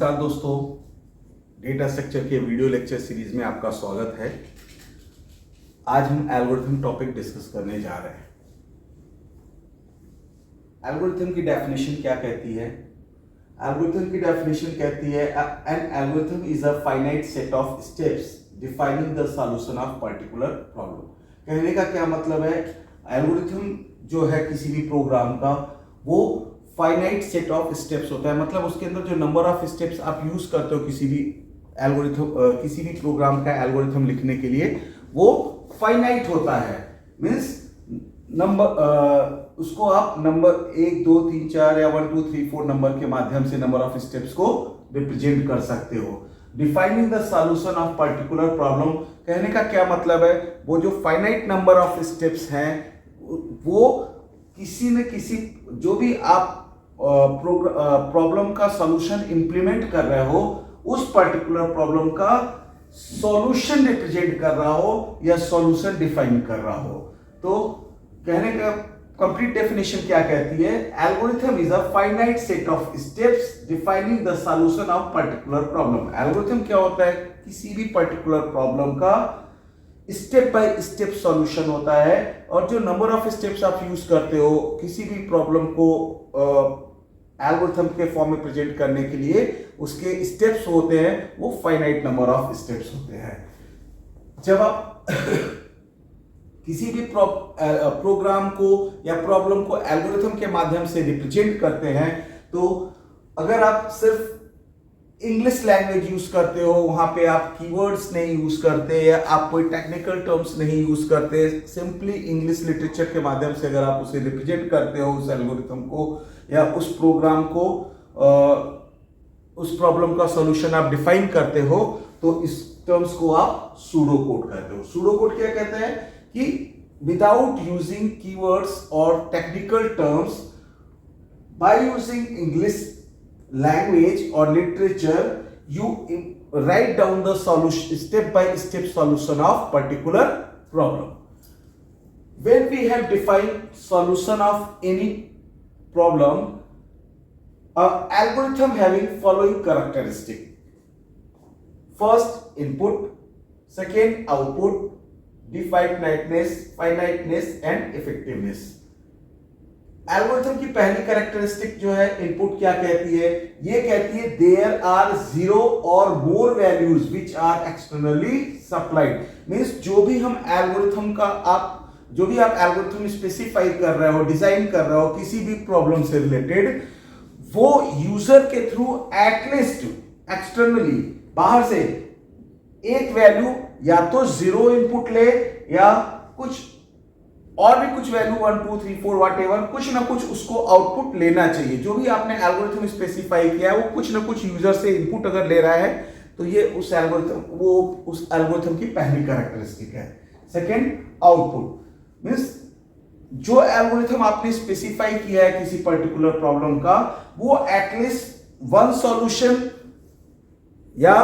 नमस्कार दोस्तों, data structure के वीडियो लेक्चर सीरीज में आपका स्वागत है। आज हम एल्गोरिथम टॉपिक डिस्कस करने जा रहे हैं। एल्गोरिथम की डेफिनेशन क्या कहती है? एल्गोरिथम की डेफिनेशन कहती है an algorithm is a finite set of steps defining the solution of particular problem. कहने का क्या मतलब है? एल्गोरिथम जो है किसी भी प्रोग्राम का वो फाइनाइट सेट ऑफ स्टेप्स होता है। मतलब उसके अंदर जो नंबर ऑफ स्टेप्स आप यूज करते हो किसी भी एल्गोरिथम किसी भी प्रोग्राम का एल्गोरिथम लिखने के लिए वो फाइनाइट होता है। मींस नंबर उसको आप नंबर 1 2 3 4 या 1 2 3 4 नंबर के माध्यम से नंबर ऑफ स्टेप्स को रिप्रेजेंट कर सकते हो। Defining the solution of particular problem, कहने का क्या मतलब है? वो जो फाइनाइट नंबर ऑफ स्टेप्स हैं वो किसी न किसी जो भी आप प्रॉब्लम का सॉल्यूशन इंप्लीमेंट कर रहे हो उस पर्टिकुलर प्रॉब्लम का सॉल्यूशन रिप्रेजेंट कर रहा हो या सॉल्यूशन डिफाइन कर रहा हो। तो कहने का कंप्लीट डेफिनेशन क्या कहती है? Algorithm is a finite set of steps defining the solution of particular problem. Algorithm क्या होता है? किसी भी पर्टिकुलर प्रॉब्लम का स्टेप बाय स्टेप सॉल्यूशन होता है, और जो नंबर ऑफ स्टेप्स आप यूज करते हो किसी भी प्रॉब्लम को एल्गोरिथम के फॉर्म में प्रेजेंट करने के लिए उसके स्टेप्स होते हैं वो फाइनाइट नंबर ऑफ स्टेप्स होते हैं। जब आप किसी भी प्रोग्राम को या प्रॉब्लम को एल्गोरिथम के माध्यम से रिप्रेजेंट करते हैं तो अगर आप सिर्फ इंग्लिश लैंग्वेज यूज करते हो, वहां पे आप कीवर्ड्स नहीं यूज करते या आप कोई टेक्निकल टर्म्स नहीं यूज करते, सिंपली इंग्लिश लिटरेचर के माध्यम से अगर आप उसे रिप्रेजेंट करते हो उस एल्गोरिथम को या उस प्रोग्राम को उस प्रॉब्लम का सॉल्यूशन आप डिफाइन करते हो तो इस टर्म्स को आप सूडो कोड कहते हो। सूडो कोड क्या कहते हैं कि विदाउट यूजिंग कीवर्ड्स और technical terms, by using English language or literature, you write down the solution step by step solution of particular problem. When we have defined solution of any problem, algorithm having following characteristic: first input, second output, finiteness and effectiveness. Algorithm की पहली characteristic जो है input क्या कहती है? ये कहती है देयर आर 0 और more values which are externally supplied. Means जो भी आप एल्गोरिथम स्पेसिफाई कर रहे हो, डिजाइन कर रहे हो किसी भी प्रॉब्लम से रिलेटेड, वो यूजर के थ्रू एटलीस्ट एक्सटर्नली बाहर से एक वैल्यू या तो 0 इनपुट ले या कुछ और भी कुछ वैल्यू 1 2 3 4 व्हाटएवर, कुछ ना कुछ उसको आउटपुट लेना चाहिए। जो भी आपने एल्गोरिथम स्पेसिफाई किया है वो कुछ ना कुछ यूजर से इनपुट अगर ले रहा है तो ये उस एल्गोरिथम की पहली कैरेक्टरिस्टिक है। सेकंड, आउटपुट मींस जो एल्गोरिथम आपने स्पेसिफाई किया है किसी पर्टिकुलर प्रॉब्लम का वो एटलीस्ट वन सॉल्यूशन या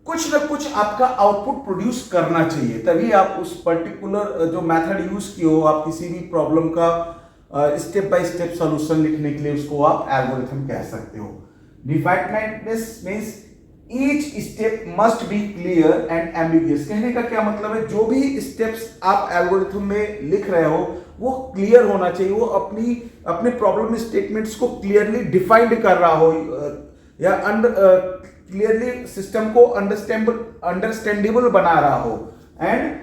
कुछ ना कुछ आपका आउटपुट प्रोड्यूस करना चाहिए, तभी आप उस पर्टिकुलर जो मेथड यूज किए हो आप किसी भी प्रॉब्लम का स्टेप बाय स्टेप सॉल्यूशन लिखने के लिए उसको आप एल्गोरिथम कह सकते हो। Definiteness means each step must be clear and ambiguous. कहने का क्या मतलब है? जो भी स्टेप्स आप एल्गोरिथम में लिख रहे हो वो क्लियर होना चाहिए, वो अपने प्रॉब्लम स्टेटमेंट्स को क्लियरली डिफाइंड कर रहा हो या क्लियरली सिस्टम को अंडरस्टैंडेबल बना रहा हो एंड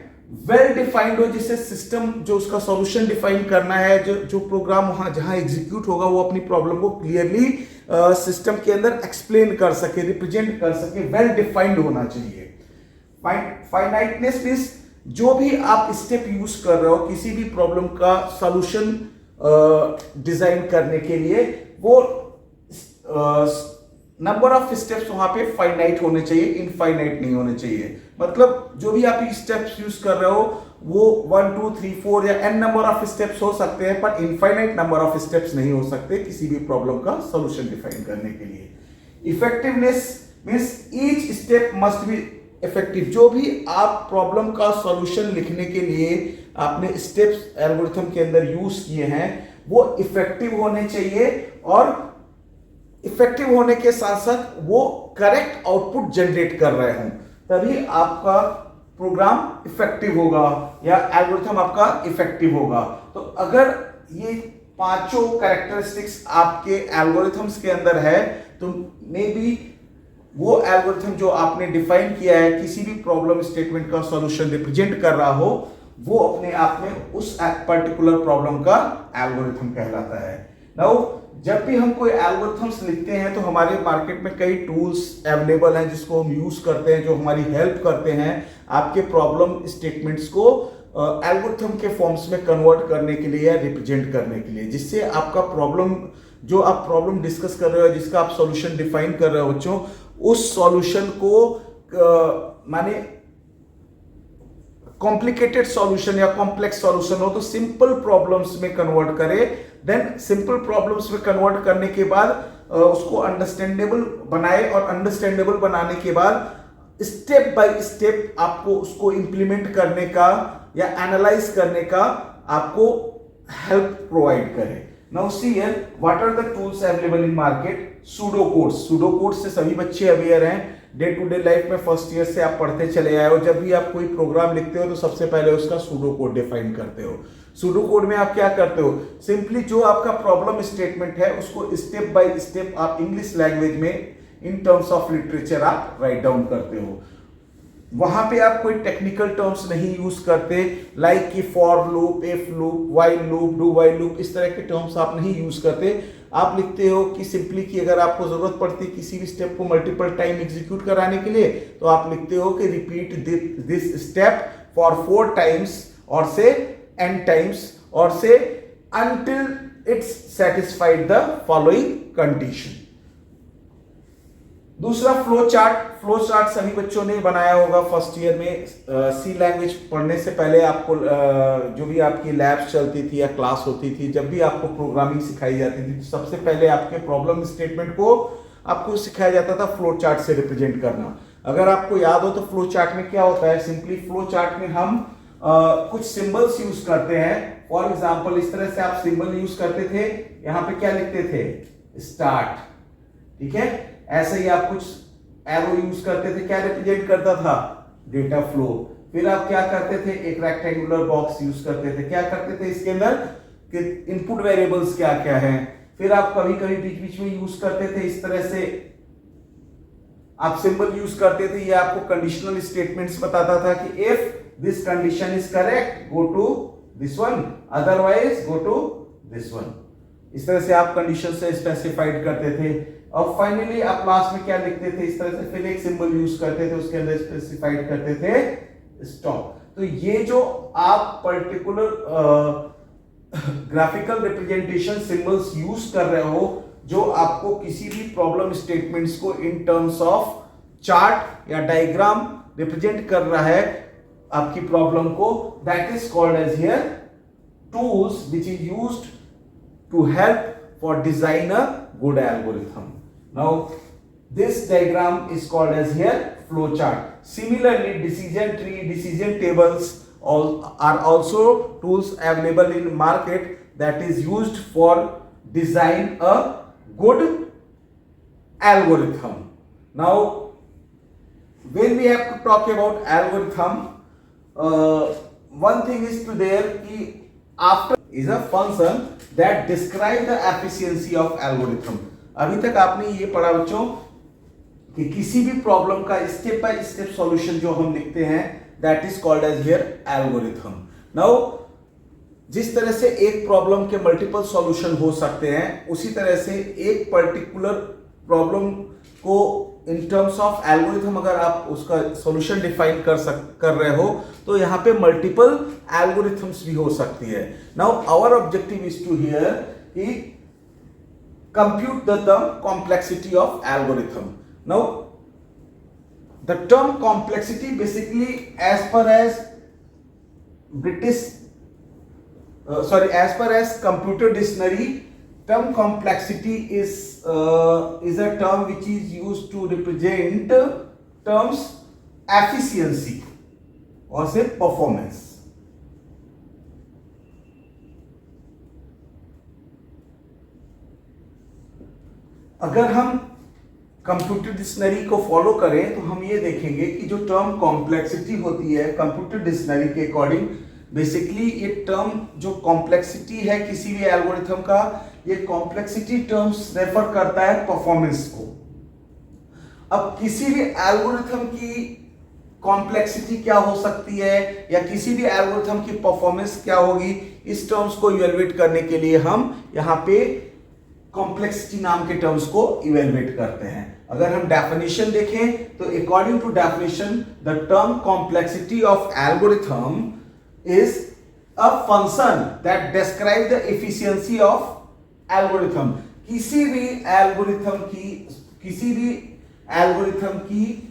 वेल डिफाइंड हो, जिससे सिस्टम जो उसका सॉल्यूशन डिफाइन करना है, जो प्रोग्राम वहां जहां एग्जीक्यूट होगा वो अपनी प्रॉब्लम को क्लियरली सिस्टम के अंदर एक्सप्लेन कर सके, रिप्रेजेंट कर सके, वेल डिफाइंड होना चाहिए। फाइनाइटनेस मींस जो भी आप स्टेप यूज कर रहे हो किसी भी प्रॉब्लम का सॉल्यूशन डिजाइन करने के लिए वो नंबर ऑफ स्टेप्स वहां पे फाइनाइट होने चाहिए, इनफाइनाइट नहीं होने चाहिए। मतलब जो भी आप स्टेप्स यूज कर रहे हो वो 1 2 3 4 या n नंबर ऑफ स्टेप्स हो सकते हैं पर इनफाइनाइट नंबर ऑफ स्टेप्स नहीं हो सकते किसी भी प्रॉब्लम का सॉल्यूशन डिफाइन करने के लिए। Effectiveness means each step must be effective. जो भी आप प्रॉब्लम का सॉल्यूशन लिखने के लिए आपने स्टेप्स एल्गोरिथम के अंदर यूज किए हैं वो इफेक्टिव होने चाहिए और इफेक्टिव होने के साथ साथ वो करेक्ट आउटपुट जनरेट कर रहे हों, तभी आपका प्रोग्राम इफेक्टिव होगा या एल्गोरिथम आपका इफेक्टिव होगा। तो अगर ये पांचों कैरेक्टरिस्टिक्स आपके एल्गोरिथम्स के अंदर है तो मे बी वो एल्गोरिथम जो आपने डिफाइन किया है किसी भी प्रॉब्लम स्टेटमेंट का सॉल्यूशन रिप्रेजेंट कर रहा हो, वो अपने आप में उस पर्टिकुलर प्रॉब्लम का एल्गोरिथम कहलाता है। नाउ जब भी हम कोई एल्गोरिथम्स लिखते हैं तो हमारे मार्केट में कई टूल्स अवेलेबल हैं जिसको हम यूज करते हैं, जो हमारी हेल्प करते हैं आपके प्रॉब्लम स्टेटमेंट्स को एल्गोरिथम के फॉर्म्स में कन्वर्ट करने के लिए या रिप्रेजेंट करने के लिए, जिससे आपका प्रॉब्लम जो आप प्रॉब्लम डिस्कस कर रहे हो, जिसका आप सॉल्यूशन डिफाइन कर रहे हो बच्चों, उस सॉल्यूशन को माने कॉम्प्लिकेटेड सॉल्यूशन या कॉम्प्लेक्स सॉल्यूशन हो तो सिंपल प्रॉब्लम्स में कन्वर्ट करे। देन सिंपल प्रॉब्लम्स में कन्वर्ट करने के बाद उसको अंडरस्टैंडेबल बनाए और अंडरस्टैंडेबल बनाने के बाद स्टेप बाय स्टेप आपको उसको इंप्लीमेंट करने का या एनालाइज करने का आपको हेल्प प्रोवाइड करे। Now see here what are the tools available in market. Pseudo codes से सभी बच्चे अवेयर हैं, डे टू डे लाइफ में फर्स्ट ईयर से आप पढ़ते चले आए हो। जब भी आप कोई प्रोग्राम लिखते हो तो सबसे पहले उसका सूडो कोड डिफाइन करते हो। सूडो कोड में आप क्या करते हो, सिंपली जो आपका प्रॉब्लम स्टेटमेंट है उसको स्टेप बाय स्टेप आप इंग्लिश लैंग्वेज में इन टर्म्स ऑफ लिटरेचर आप राइट डाउन करते हो। वहां पे आप कोई टेक्निकल टर्म्स नहीं यूज करते, लाइक कि for loop, if loop, while loop, do while loop, इस तरह के टर्म्स आप नहीं यूज करते। आप लिखते हो कि सिंपली कि अगर आपको जरूरत पड़ती है किसी भी स्टेप को मल्टीपल टाइम एग्जीक्यूट कराने के लिए तो आप लिखते हो कि repeat this step for 4 times और से n टाइम्स और से until it's satisfied the following condition। दूसरा फ्लो चार्ट सभी बच्चों ने बनाया होगा फर्स्ट ईयर में। सी लैंग्वेज पढ़ने से पहले आपको जो भी आपकी लैब्स चलती थी या क्लास होती थी, जब भी आपको प्रोग्रामिंग सिखाई जाती थी तो सबसे पहले आपके प्रॉब्लम स्टेटमेंट को आपको सिखाया जाता था फ्लो चार्ट से रिप्रेजेंट करना। अगर आपको याद हो तो फ्लो चार्ट में क्या होता है, सिंपली फ्लो चार्ट में हम कुछ सिंबल्स यूज करते हैं। फॉर एग्जाम्पल इस तरह से आप सिंबल यूज करते थे, यहां पे क्या लिखते थे, स्टार्ट, ठीक है। ऐसे ही आप कुछ एरो यूज करते थे, क्या रिप्रेजेंट करता था, डेटा फ्लो। फिर आप क्या करते थे, एक रेक्टेंगुलर बॉक्स यूज करते थे, क्या करते थे इसके अंदर कि इनपुट वेरिएबल्स क्या क्या हैं। फिर आप कभी कभी बीच बीच में यूज करते थे इस तरह से आप सिंबल यूज करते थे, ये आपको कंडीशनल स्टेटमेंट्स बताता था कि if this condition is correct go to this one, otherwise go to this one. इस तरह से आप कंडीशन से स्पेसिफाइड करते थे। और फाइनली आप लास्ट में क्या लिखते थे, इस तरह से फिर एक सिंबल यूज करते थे, उसके अंदर स्पेसिफाइड करते थे स्टॉप। तो ये जो आप particular graphical representation symbols use कर रहे हो, जो आपको किसी भी प्रॉब्लम स्टेटमेंट्स को इन टर्म्स ऑफ चार्ट या डायग्राम रिप्रेजेंट कर रहा है आपकी प्रॉब्लम को, that is called as here tools which is used to help for design a good algorithm. Now, this diagram is called as here flow chart. Similarly, decision tree, decision tables are also tools available in market that is used for design a good algorithm. Now, when we have to talk about algorithm, one thing is to there ki after is a function that describe the efficiency of algorithm. अभी तक आपने ये पढ़ा बच्चों कि किसी भी problem का स्टेप बाय स्टेप सॉल्यूशन जो हम लिखते हैं that is called as here algorithm. Now जिस तरह से एक प्रॉब्लम के मल्टीपल सॉल्यूशन हो सकते हैं, उसी तरह से एक पर्टिकुलर प्रॉब्लम को इन टर्म्स ऑफ एल्गोरिथम अगर आप उसका सॉल्यूशन डिफाइन कर रहे हो तो यहाँ पे मल्टीपल एल्गोरिथम्स भी हो सकती है। Now our objective is to here कि compute the term complexity of algorithm. Now, the term complexity basically as per as computer dictionary, term complexity is a term which is used to represent terms efficiency or say performance. अगर हम computer dictionary को follow करें तो हम ये देखेंगे कि जो टर्म कॉम्प्लेक्सिटी होती है कंप्यूटर डिक्शनरी के अकॉर्डिंग, बेसिकली ये टर्म जो कॉम्प्लेक्सिटी है किसी भी एल्गोरिथम का, ये कॉम्प्लेक्सिटी टर्म्स रेफर करता है परफॉर्मेंस को। अब किसी भी एल्गोरिथम की कॉम्प्लेक्सिटी क्या हो सकती है या किसी भी एल्गोरिथम की परफॉर्मेंस क्या होगी, इस टर्म्स को इवेलुएट करने के लिए हम यहाँ पे कॉम्प्लेक्सिटी नाम के टर्म्स को इवेलुएट करते हैं। अगर हम डेफिनेशन देखें तो according to definition the term complexity of algorithm is a function that describe the efficiency of algorithm. किसी भी एल्गोरिथम की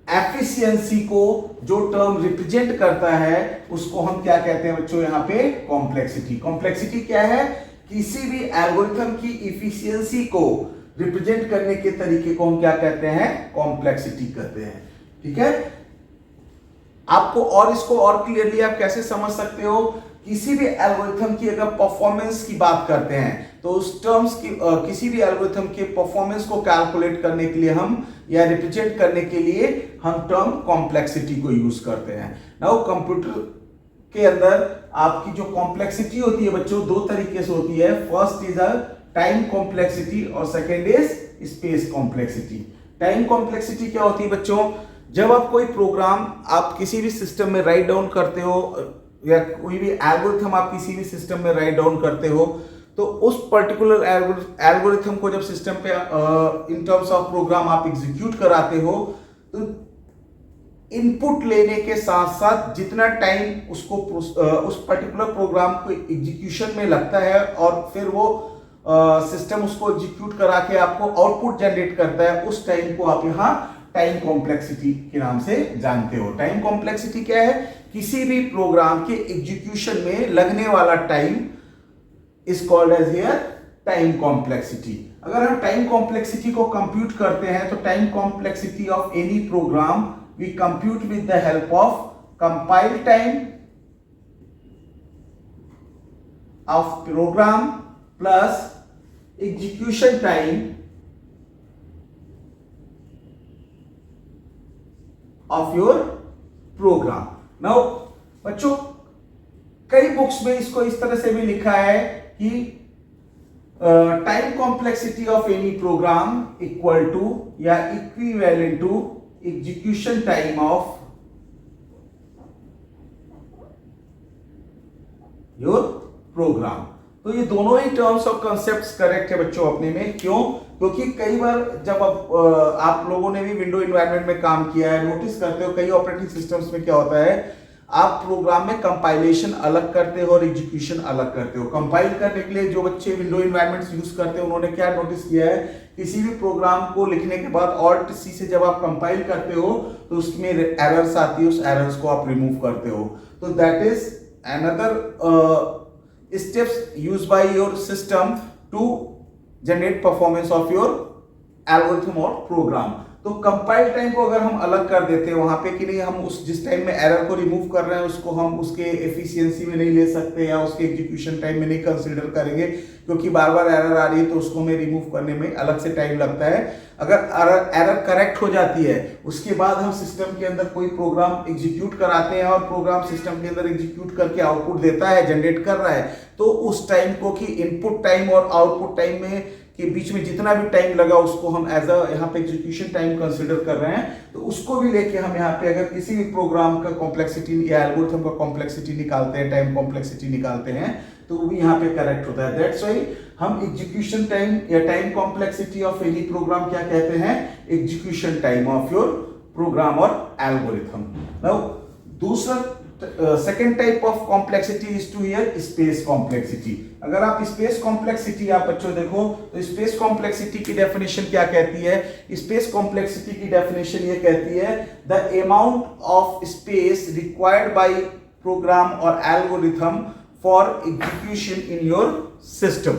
एफिशिएंसी को जो टर्म रिप्रेजेंट करता है उसको हम क्या कहते हैं बच्चों, यहाँ पे कॉम्प्लेक्सिटी। कॉम्प्लेक्सिटी क्या है, किसी भी एल्गोरिथम की एफिशिएंसी को रिप्रेजेंट करने के तरीके को हम क्या कहते हैं, कॉम्प्लेक्सिटी कहते हैं। ठीक है, आपको और इसको और क्लियरली आप कैसे समझ सकते हो, किसी भी एल्गोरिथम की अगर परफॉर्मेंस की बात करते हैं तो उस टर्म्स की किसी भी एल्गोरिथम के परफॉर्मेंस को कैलकुलेट करने के लिए हम या रिप्रेजेंट करने के लिए हम टर्म कॉम्प्लेक्सिटी को यूज करते हैं। नाउ कंप्यूटर के अंदर आपकी जो कॉम्प्लेक्सिटी होती है बच्चों दो तरीके से होती है। First is a time complexity और second is space complexity. Time complexity क्या होती है बच्चों, जब आप कोई प्रोग्राम आप किसी भी सिस्टम में राइट डाउन करते हो या कोई भी एल्गोरिथम आप किसी भी सिस्टम में राइट डाउन करते हो तो उस पर्टिकुलर एल्गोरिथम को जब सिस्टम पे इन टर्म्स ऑफ प्रोग्राम आप एग्जीक्यूट कराते हो तो इनपुट लेने के साथ साथ जितना टाइम उसको उस पर्टिकुलर प्रोग्राम को एग्जीक्यूशन में लगता है और फिर वो सिस्टम उसको एग्जीक्यूट करा के आपको आउटपुट जनरेट करता है, उस टाइम को आप यहाँ टाइम कॉम्प्लेक्सिटी के नाम से जानते हो। टाइम कॉम्प्लेक्सिटी क्या है, किसी भी प्रोग्राम के एग्जीक्यूशन में लगने वाला time is called as here time complexity. अगर हम टाइम कॉम्प्लेक्सिटी को कंप्यूट करते हैं तो time complexity of any program we compute with the help of compile time of program plus execution time of your program. Now बच्चों कई books में इसको इस तरह से भी लिखा है कि time complexity of any program equal to या equivalent to execution time of your program. तो ये दोनों ही टर्म्स और कॉन्सेप्ट्स करेक्ट है बच्चों अपने में। क्यों, क्योंकि कई बार जब आप लोगों ने भी विंडो एनवायरनमेंट में काम किया है, नोटिस करते हो कई ऑपरेटिंग सिस्टम्स में क्या होता है, आप प्रोग्राम में कंपाइलेशन अलग करते हो और एग्जीक्यूशन अलग करते हो। कंपाइल करने के लिए जो बच्चे विंडो एनवायरनमेंट्स यूज करते हैं उन्होंने क्या नोटिस किया है, किसी भी प्रोग्राम को लिखने के बाद ऑल्ट सी से जब आप कंपाइल करते हो तो उसमें एरर्स आती है, उस एरर्स को आप रिमूव करते हो। तो that is another steps used by your system to generate performance of your algorithm or program। तो कंपाइल टाइम को अगर हम अलग कर देते हैं वहां पे कि नहीं, हम उस जिस टाइम में एरर को रिमूव कर रहे हैं उसको हम उसके एफिशिएंसी में नहीं ले सकते या उसके एग्जीक्यूशन टाइम में नहीं कंसीडर करेंगे क्योंकि बार बार एरर आ रही है तो उसको हमें रिमूव करने में अलग से टाइम लगता है। अगर एरर करेक्ट हो जाती है उसके बाद हम सिस्टम के अंदर कोई प्रोग्राम एग्जीक्यूट कराते हैं और प्रोग्राम सिस्टम के अंदर एग्जीक्यूट करके आउटपुट देता है, जनरेट कर रहा है, तो उस टाइम को कि इनपुट टाइम और आउटपुट टाइम में के बीच में जितना भी टाइम लगा उसको हम एज अ यहाँ पे एग्जीक्यूशन टाइम कंसीडर कर रहे हैं। तो उसको भी लेके हम यहाँ पे अगर किसी भी प्रोग्राम का कॉम्प्लेक्सिटी या एल्गोरिथम का कॉम्प्लेक्सिटी निकालते हैं, टाइम कॉम्प्लेक्सिटी निकालते हैं तो वो भी यहाँ पे करेक्ट होता है। दैट्स व्हाई हम एग्जीक्यूशन टाइम या time complexity of any program क्या कहते हैं, execution time of your program और एल्गोरिथम। नाउ दूसरा second type of complexity is to here space complexity. अगर आप स्पेस कॉम्प्लेक्सिटी आप बच्चों देखो तो स्पेस कॉम्प्लेक्सिटी की डेफिनेशन क्या कहती है, स्पेस कॉम्प्लेक्सिटी की डेफिनेशन ये कहती है the amount of space required by program और algorithm for execution in your system.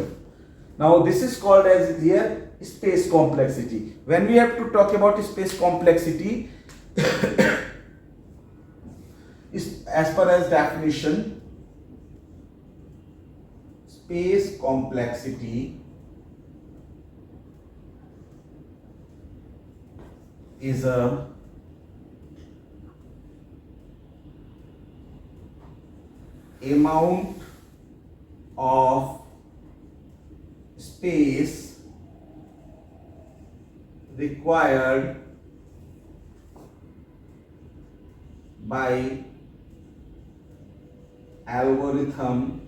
Now this is called as here space complexity. When we have to talk about space complexity as per as definition, space complexity is a amount of space required by algorithm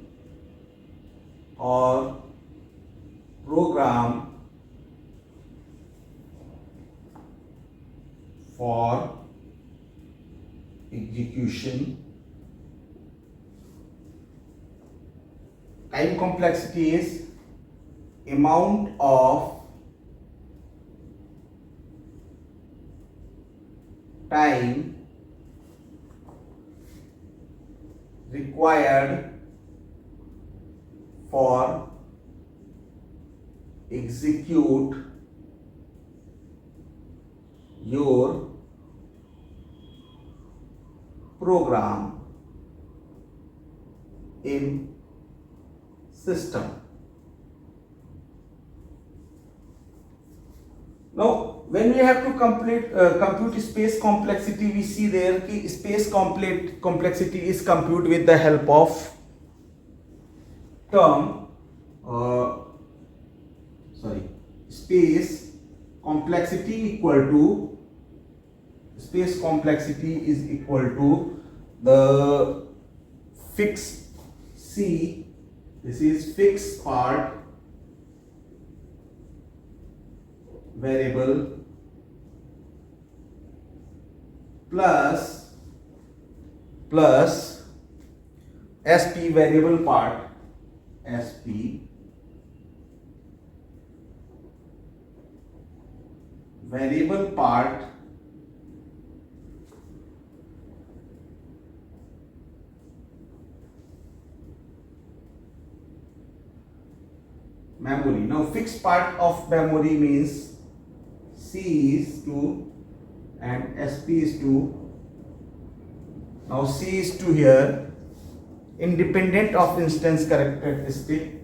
or program for execution. Time complexity is amount of time required for execute your program in system. Now, when we have to compute space complexity, we see there कि space complexity is computed with the help of term space complexity is equal to the fixed C. This is fixed part variable plus SP variable part, SP variable part memory. Now fixed part of memory means C is 2 and SP is 2. Now C is 2 here, independent of instance characteristic.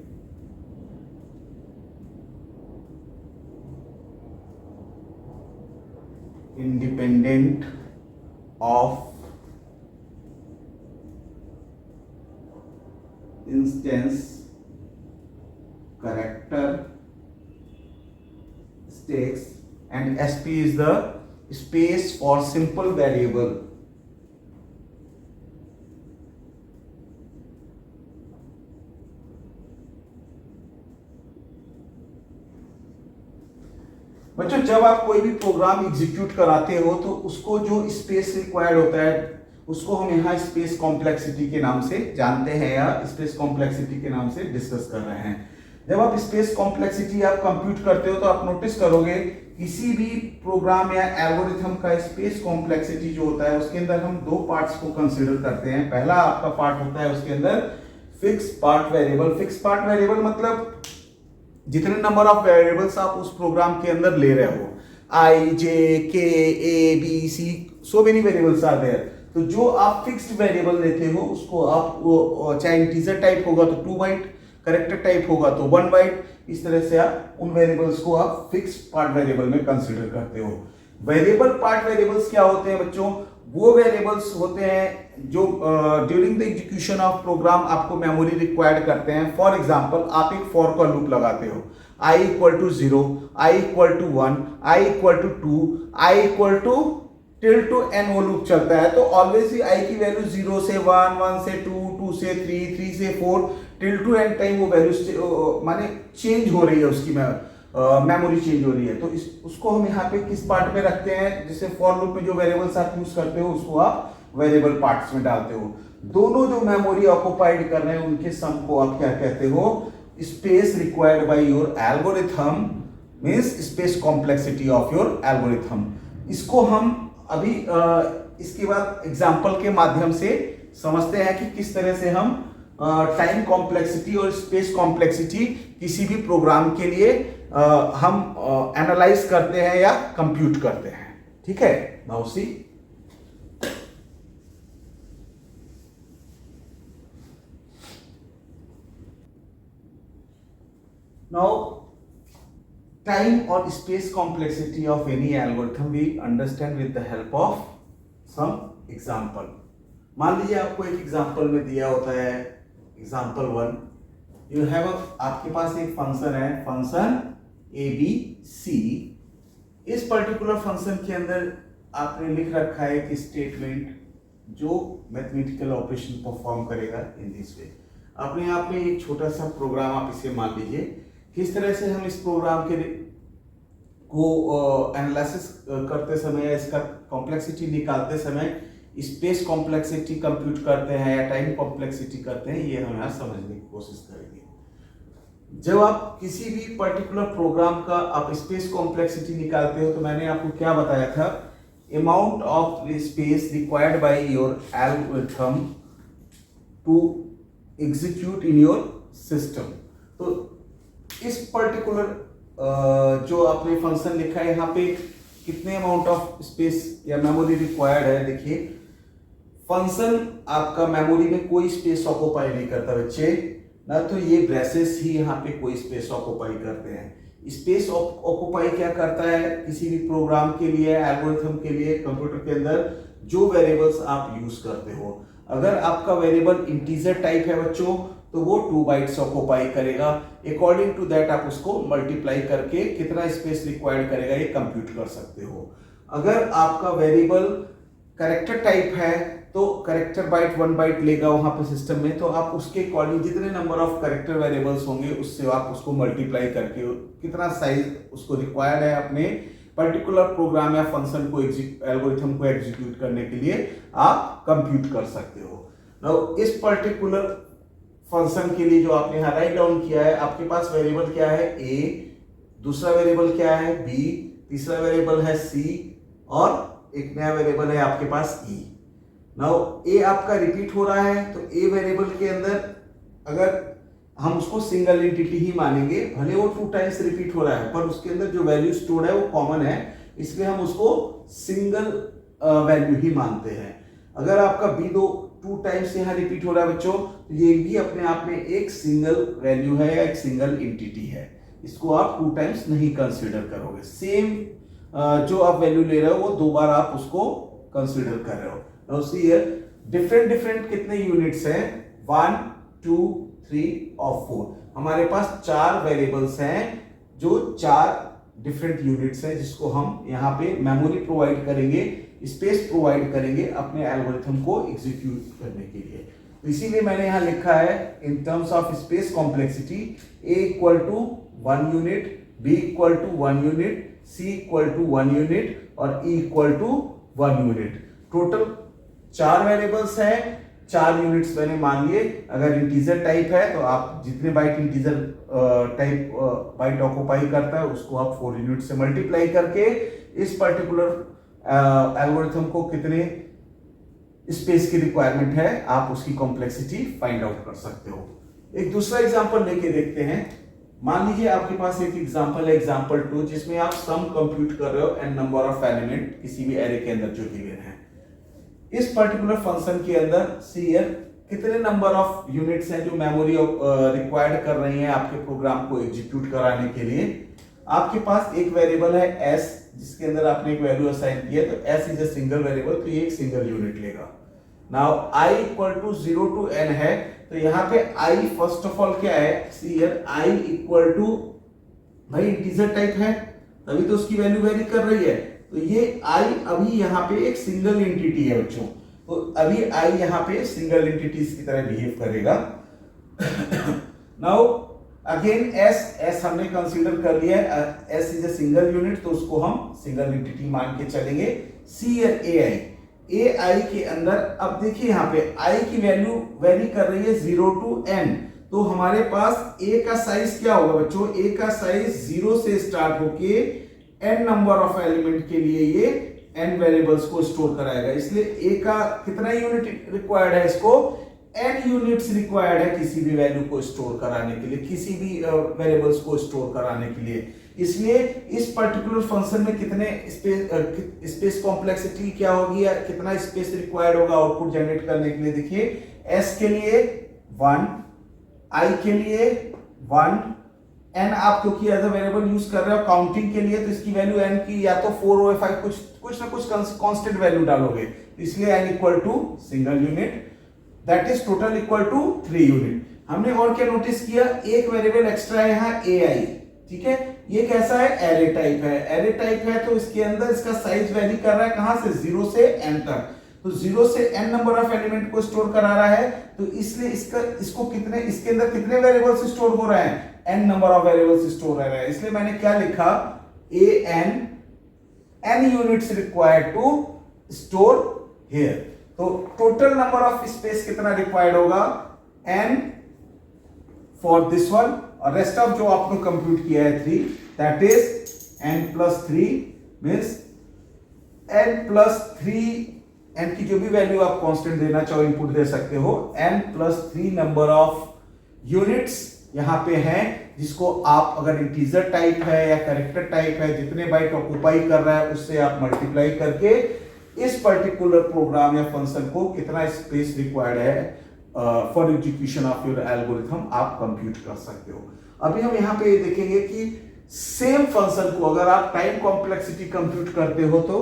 Independent of instance characteristics, and SP is the space for simple variable. बच्चों, जब आप कोई भी program execute कराते हो तो उसको जो स्पेस रिक्वायर्ड होता है उसको हम यहाँ स्पेस कॉम्प्लेक्सिटी के नाम से जानते हैं या स्पेस कॉम्प्लेक्सिटी के नाम से डिस्कस कर रहे हैं। जब आप स्पेस कॉम्प्लेक्सिटी आप कंप्यूट करते हो तो आप नोटिस करोगे किसी भी प्रोग्राम या एल्गोरिथम का स्पेस कॉम्प्लेक्सिटी जो होता है उसके अंदर हम दो पार्ट्स को कंसीडर करते हैं। पहला आपका पार्ट होता है उसके अंदर fix part variable. Fix part variable मतलब जितने नंबर ऑफ वेरिएबल्स आप उस प्रोग्राम के अंदर ले रहे हो, I J K A B C, so many variables are there. तो जो आप फिक्स्ड वेरिएबल लेते हो उसको आप वो चाहे इंटीजर टाइप होगा तो 2 बाइट, कैरेक्टर टाइप होगा तो 1 बाइट, इस तरह से आप उन वेरिएबल्स को आप फिक्स पार्ट वेरिएबल में कंसीडर करते हो। वेरिएबल पार्ट वेरिएबल्स क्या होते हैं बच्चों? वो वेरिएबल्स होते हैं जो during the execution of program आपको मेमोरी रिक्वायर्ड करते हैं। फॉर एग्जांपल, आप एक फॉर का लूप लगाते हो, i equal to 0, i equal to 1, i equal to 2, i equal to till to n वो लूप चलता है। तो ऑलवेज ही i की वैल्यू 0 से 1, 1 से 2, 2 से 3, 3 से 4 टिल टू n टाइम वो वैल्यू माने चेंज हो रही है, उसकी मेमोरी चेंज हो रही है। तो उसको हम यहाँ पे किस पार्ट में रखते हैं? जैसे फॉर लूप में जो वेरिएबल्स आप यूज करते हो उसको आप वेरिएबल पार्ट्स में डालते हो। दोनों जो मेमोरी ऑक्युपाइड कर रहे हैं उनके सम को आप क्या कहते हो? Space required by your algorithm means space complexity of your algorithm. इसको हम अभी इसके बाद एग्जांपल के माध्यम से समझते हैं कि किस तरह से हम टाइम कॉम्प्लेक्सिटी और स्पेस कॉम्प्लेक्सिटी किसी भी प्रोग्राम के लिए हम एनालाइज करते हैं या कंप्यूट करते हैं। ठीक है, now see now time or space complexity of any algorithm we understand with the help of some example. मान लीजिए आपको एक एग्जांपल में दिया होता है एग्जांपल 1, यू हैव आपके पास एक फंक्शन है, फंक्शन ABC। इस पर्टिकुलर फंक्शन के अंदर आपने लिख रखा है कि स्टेटमेंट जो मैथमेटिकल ऑपरेशन परफॉर्म करेगा इन दिस वे। अपने आप में एक छोटा सा प्रोग्राम आप इसे मान लीजिए। किस तरह से हम इस प्रोग्राम के को एनालिसिस करते समय, इसका कॉम्प्लेक्सिटी निकालते समय स्पेस कॉम्प्लेक्सिटी कंप्यूट करते हैं या टाइम कॉम्प्लेक्सिटी करते हैं, ये हम यहाँ समझने की कोशिश करेंगे। जब आप किसी भी पर्टिकुलर प्रोग्राम का आप स्पेस कॉम्प्लेक्सिटी निकालते हो तो मैंने आपको क्या बताया था, amount of space required by your algorithm to execute in your system। तो इस पर्टिकुलर जो आपने फंक्शन लिखा है यहाँ पे कितने अमाउंट ऑफ स्पेस या मेमोरी रिक्वायर्ड है। देखिए फंक्शन आपका मेमोरी में कोई स्पेस ऑक्यूपाई नहीं करता बच्चे, ना तो ये ब्रेसेस ही यहाँ पे कोई स्पेस ऑक्यूपाई करते हैं। स्पेस ऑक्यूपाई क्या करता है, किसी भी प्रोग्राम के लिए, एल्गोरिथम के लिए कंप्यूटर के अंदर जो वेरिएबल्स आप यूज करते हो, अगर आपका वेरिएबल इंटीजर टाइप है बच्चों तो वो 2 बाइट्स ऑक्यूपाई करेगा। अकॉर्डिंग टू दैट आप उसको मल्टीप्लाई करके कितना स्पेस रिक्वायर्ड करेगा ये कंप्यूट कर सकते हो। अगर आपका वेरिएबल कैरेक्टर टाइप है तो कैरेक्टर बाइट 1 बाइट लेगा वहां पे सिस्टम में, तो आप उसके अकॉर्डिंग जितने नंबर ऑफ कैरेक्टर वेरिएबल्स होंगे उससे आप उसको मल्टीप्लाई करके कितना साइज उसको रिक्वायर्ड है अपने पर्टिकुलर प्रोग्राम या फंक्शन को एल्गोरिथम को एग्जीक्यूट करने के लिए आप कंप्यूट कर सकते हो। नाउ इस पर्टिकुलर फंक्शन के लिए जो आपने यहाँ राइट डाउन किया है, आपके पास वेरिएबल क्या है A, दूसरा वेरिएबल क्या है B, तीसरा वेरिएबल है C और एक नया वेरिएबल है आपके पास E। नाउ A आपका रिपीट हो रहा है तो A वेरिएबल के अंदर अगर हम उसको सिंगल एंटिटी ही मानेंगे, भले वो 2 टाइम्स रिपीट हो रहा है पर उसके अंदर जो वैल्यू स्टोर्ड है वो कॉमन है, इसलिए हम उसको सिंगल वैल्यू ही मानते हैं। अगर आपका B 2 टाइम्स यहाँ रिपीट हो रहा है बच्चों तो ये भी अपने आप में एक सिंगल वैल्यू है या एक सिंगल एंटिटी है, इसको आप 2 टाइम्स नहीं कंसीडर करोगे। सेम जो आप वैल्यू ले रहे हो वो 2 बार आप उसको कंसीडर कर रहे हो। नाउ सी हियर डिफरेंट कितने यूनिट्स हैं, 1 2 3 और 4। हमारे पास 4 वेरिएबल्स हैं जो 4 डिफरेंट यूनिट्स हैं जिसको हम यहाँ पे मेमोरी प्रोवाइड करेंगे, स्पेस प्रोवाइड करेंगे अपने एल्गोरिथम को एग्जीक्यूट करने के लिए। तो इसीलिए मैंने यहाँ लिखा है in terms of space complexity A equal to 1 unit, B equal to 1 unit, C equal to 1 unit और E equal to 1 unit. Total 4 variables हैं, 4 यूनिट्स मैंने मान लिए। अगर इंटीजर टाइप है तो आप जितने byte integer type byte occupy करता है उसको आप 4 यूनिट से मल्टीप्लाई करके इस पर्टिकुलर एल्गोरिथम को कितने स्पेस की रिक्वायरमेंट है आप उसकी कॉम्प्लेक्सिटी फाइंड आउट कर सकते हो। एक दूसरा एग्जांपल लेके देखते हैं। मान लीजिए आपके पास एक एग्जांपल है, एग्जांपल 2, जिसमें आप सम कंप्यूट कर रहे हो एंड नंबर ऑफ एलिमेंट किसी भी एरे के अंदर जो गिवन है। इस पर्टिकुलर फंक्शन के अंदर सी हियर कितने नंबर ऑफ यूनिट्स हैं जो मेमोरी रिक्वायर्ड कर रही हैं आपके प्रोग्राम को एग्जीक्यूट कराने के लिए। आपके पास एक वेरिएबल है s जिसके अंदर आपने एक वैल्यू असाइन किया, तो s is a single variable तो ये एक सिंगल यूनिट लेगा। Now i equal to 0 to n है, तो यहाँ पे i फर्स्ट ऑफ ऑल क्या है, see here i equal to, भाई इंटीजर टाइप है तभी तो उसकी वैल्यू वेरी कर रही है, तो ये i अभी यहाँ पे एक सिंगल एंटिटी है बच्चों, तो अभी i यहाँ पे सिंगल एंटिटीज की तरह बिहेव करेगा। नाउ अगेन s हमने कंसीडर कर लिया है, s is a single unit तो उसको हम सिंगल एंटिटी मान के चलेंगे। सी हियर ai के अंदर अब देखिए यहाँ पे i की वैल्यू वेरी कर रही है 0 टू n, तो हमारे पास a का साइज क्या होगा बच्चों, a का साइज 0 से स्टार्ट होके n नंबर ऑफ एलिमेंट के लिए ये n वेरिएबल्स को स्टोर कराएगा, इसलिए a का कितना यूनिट रिक्वायर्ड है, इसको n यूनिट्स रिक्वायर्ड है किसी भी वैल्यू को स्टोर कराने के लिए, किसी भी वेरिएबल्स को स्टोर कराने के लिए। इसलिए इस पर्टिकुलर फंक्शन में कितने स्पेस कॉम्प्लेक्सिटी क्या होगी या कितना स्पेस रिक्वायर्ड होगा आउटपुट जनरेट करने के लिए। देखिए s के लिए 1, i के लिए 1, n आप क्योंकि एज अ वेरिएबल यूज कर रहे हो काउंटिंग के लिए, तो इसकी वैल्यू n की या तो 4 और 5 कुछ ना कुछ कांस्टेंट वैल्यू डालोगे, इसलिए n equal to single unit, that is total equal to 3 unit. हमने और क्या नोटिस किया, एक वेरिएबल एक्स्ट्रा है यहाँ ai, ठीक है, ये कैसा है, एरे टाइप है। एरे टाइप है तो इसके अंदर इसका साइज वैरी कर रहा है कहां से, 0 से n तक, तो 0 से n नंबर ऑफ एलिमेंट को स्टोर करा रहा है, तो इसलिए इसको कितने, इसके अंदर कितने वेरिएबल्स स्टोर हो रहे हैं, n number of variables store हो रहे हैं, इसलिए मैंने क्या लिखा, n units required to store here. तो टोटल नंबर ऑफ स्पेस कितना रिक्वायर्ड होगा, n फॉर दिस वन, और रेस्ट ऑफ जो आपने कंप्यूट किया है 3, that is n plus 3 means n plus 3, n की जो भी वैल्यू आप कांस्टेंट देना चाहो इनपुट दे सकते हो, n plus 3 number of units यहां पे है, जिसको आप अगर इंटीजर टाइप है या कैरेक्टर टाइप है, जितने बाइट ऑक्युपाई कर रहा है उससे आप मल्टीप्लाई करके इस पर्टिकुलर प्रोग्राम या फंक्शन को कितना स्पेस रिक्वायर्ड है for execution of your algorithm आप कंप्यूट कर सकते हो। अभी हम यहाँ पे देखेंगे कि सेम फंक्शन को अगर आप टाइम कॉम्प्लेक्सिटी कंप्यूट करते हो तो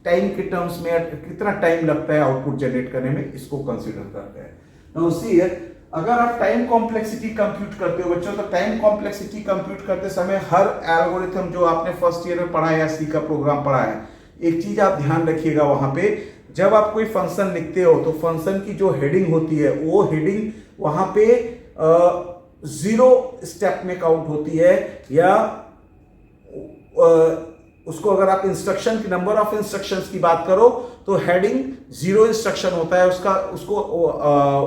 टाइम के टर्म्स में कितना टाइम लगता है आउटपुट जनरेट करने में, इसको कंसीडर करते हैं। नाउ सी हियर, अगर आप टाइम कॉम्प्लेक्सिटी कंप्यूट करते हो बच्चों, तो टाइम कॉम्प्लेक्सिटी कंप्यूट करते समय हर एल्गोरिथम जो आपने फर्स्ट ईयर में पढ़ा है या सी का प्रोग्राम पढ़ा है, एक चीज आप ध्यान रखिएगा, वहां पे जब आप कोई फंक्शन लिखते हो तो फंक्शन की जो हेडिंग होती है वो हेडिंग वहां पे 0 स्टेप में काउंट होती है, या उसको अगर आप इंस्ट्रक्शन की नंबर ऑफ इंस्ट्रक्शंस की बात करो तो हेडिंग 0 इंस्ट्रक्शन होता है,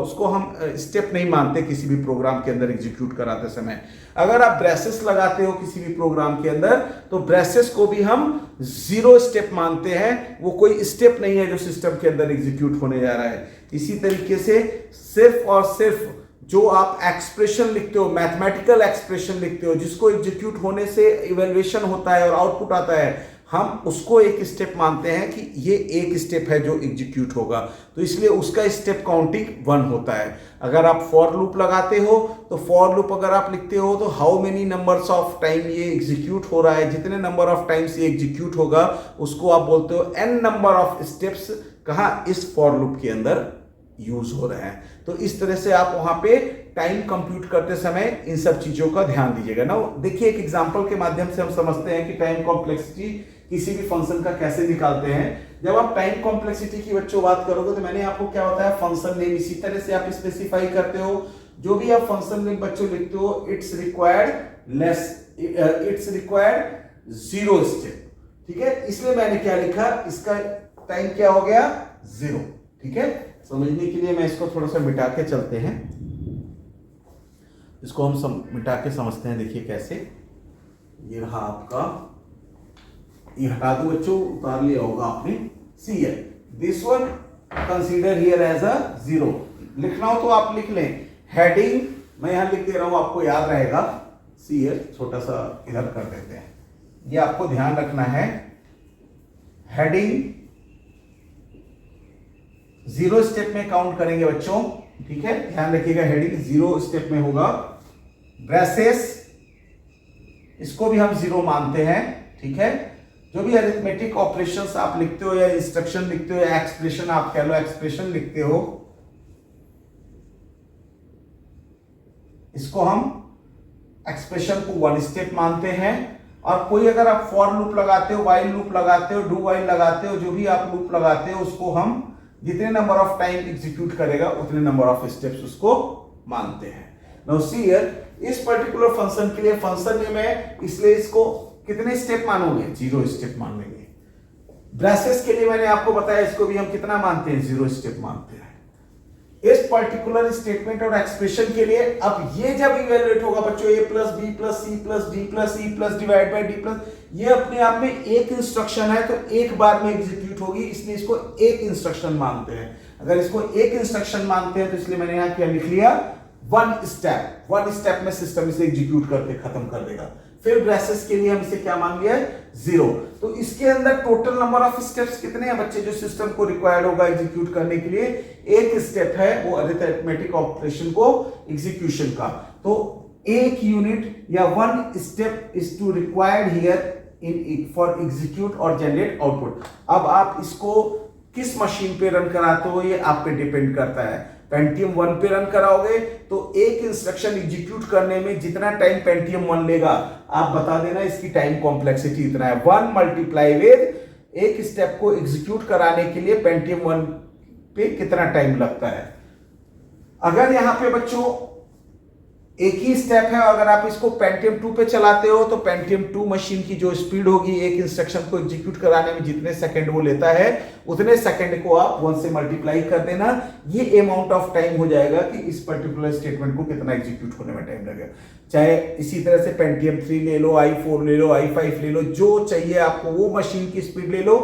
उसको हम स्टेप नहीं मानते किसी भी प्रोग्राम के अंदर एग्जीक्यूट कराते समय। अगर आप ब्रेसेस लगाते हो किसी भी प्रोग्राम के अंदर तो ब्रेसेस को भी हम 0 स्टेप मानते हैं, वो कोई स्टेप नहीं है जो सिस्टम के अंदर एग्जीक्यूट होने जा रहा है। इसी तरीके से सिर्फ और सिर्फ जो आप एक्सप्रेशन लिखते हो, मैथमेटिकल एक्सप्रेशन लिखते हो, जिसको एग्जीक्यूट होने से इवैल्यूएशन होता है और आउटपुट आता है, हम उसको एक स्टेप मानते हैं कि ये एक स्टेप है जो एग्जीक्यूट होगा, तो इसलिए उसका स्टेप काउंटिंग 1 होता है। अगर आप फॉर लूप लगाते हो तो फॉर लूप अगर आप लिखते हो तो how many numbers of time ये एग्जीक्यूट हो रहा है, जितने नंबर ऑफ टाइम्स ये एग्जीक्यूट होगा उसको आप बोलते हो n नंबर ऑफ स्टेप्स, कहां, इस फॉर लूप के अंदर यूज हो रहे हैं। तो इस तरह से आप वहां पे टाइम कंप्यूट करते समय इन सब चीजों का ध्यान दीजिएगा ना। देखिए एक एग्जांपल के माध्यम से हम समझते हैं कि टाइम कॉम्प्लेक्सिटी किसी भी फंक्शन का कैसे निकालते हैं। जब आप टाइम कॉम्प्लेक्सिटी की बच्चों बात करोगे तो मैंने आपको क्या होता है, फंक्शन नेम इसी तरह से आप स्पेसिफाई करते हो, जो भी आप फंक्शन नेम बच्चों लिखते हो इट्स रिक्वायर्ड 0 स्टेप, ठीक है, इसलिए मैंने क्या लिखा, इसका टाइम क्या हो गया 0, ठीक है। समझने के लिए मैं इसको थोड़ा सा मिटा के चलते हैं, इसको हम मिटा के समझते हैं। देखिए कैसे, ये रहा आपका, ये हटा दो बच्चों, उतार लिया होगा आपने। सी है this one consider here as a 0, लिखना हो तो आप लिख लें, हेडिंग मैं यहां लिख दे रहा हूं, आपको याद रहेगा। सी है छोटा सा इधर कर देते हैं, ये आपको ध्यान रखना है, हेडिंग 0 स्टेप में काउंट करेंगे बच्चों, ठीक है, ध्यान रखिएगा, हेडिंग 0 स्टेप में होगा। ब्रेसेस इसको भी हम 0 मानते हैं, ठीक है। जो भी अरिथमेटिक ऑपरेशंस आप लिखते हो या इंस्ट्रक्शन लिखते हो या एक्सप्रेशन आप कह लो, एक्सप्रेशन लिखते हो, इसको हम एक्सप्रेशन को 1 स्टेप मानते हैं। और कोई अगर आप फॉर लूप लगाते हो, वाइल लूप लगाते हो, डू वाइल लगाते हो, जो भी आप लूप लगाते हो उसको हम जितने नंबर ऑफ टाइम एग्जीक्यूट करेगा उतने नंबर ऑफ स्टेप्स उसको मानते हैं। नाउ सी हियर, इस पर्टिकुलर फंक्शन के लिए फंक्शन नेम है, इसलिए इसको कितने स्टेप मानोगे, 0 स्टेप मान लेंगे। ब्रेसेस के लिए मैंने आपको बताया, इसको भी हम कितना मानते हैं, 0 स्टेप मानते हैं। इस पर्टिकुलर स्टेटमेंट और एक्सप्रेशन के लिए अब ये जब इवेल्युएट होगा बच्चों, a plus B plus C plus D plus E plus divide by D plus, ये अपने आप में एक इंस्ट्रक्शन है तो एक बार में एग्जीक्यूट होगी, इसलिए इसको एक इंस्ट्रक्शन मानते हैं। अगर इसको एक इंस्ट्रक्शन मानते हैं तो इसलिए मैंने यहां क्या लिख लिया, 1 स्टेप में सिस्टम इसे एग्जीक्यूट करके खत्म कर देगा। फिर ब्रेसेस के लिए हम इसे क्या मान लिया, 0। तो इसके अंदर टोटल नंबर ऑफ स्टेप्स कितने हैं बच्चे, जो सिस्टम को रिक्वायर्ड होगा एग्जीक्यूट करने के लिए, एक स्टेप है वो अरिथमेटिक ऑपरेशन को एग्जीक्यूशन का। तो एक यूनिट या one step is to required here in for execute और जनरेट आउटपुट। अब आप इसको किस मशीन पे रन कराते हो ये आप पे डिपेंड करता है। पेंटियम 1 पे रन कराओगे तो एक इंस्ट्रक्शन एग्जीक्यूट करने में जितना टाइम पेंटियम 1 लेगा आप बता देना, इसकी टाइम कॉम्प्लेक्सिटी इतना है। 1 मल्टीप्लाई विद एक स्टेप को एग्जीक्यूट कराने के लिए पेंटियम 1 पे कितना टाइम लगता है। अगर यहां पे बच्चों एक ही स्टेप है, अगर आप इसको पेंटियम 2 पे चलाते हो तो पेंटियम 2 मशीन की जो स्पीड होगी एक इंस्ट्रक्शन को एग्जीक्यूट कराने में जितने सेकंड वो लेता है उतने सेकंड को आप 1 से मल्टीप्लाई कर देना। ये अमाउंट ऑफ टाइम हो जाएगा कि इस पर्टिकुलर स्टेटमेंट को कितना एग्जीक्यूट होने में टाइम लगेगा। चाहे इसी तरह से पेंटियम 3 ले लो, i4 ले लो, i5 ले लो, जो चाहिए आपको वो मशीन की स्पीड ले लो।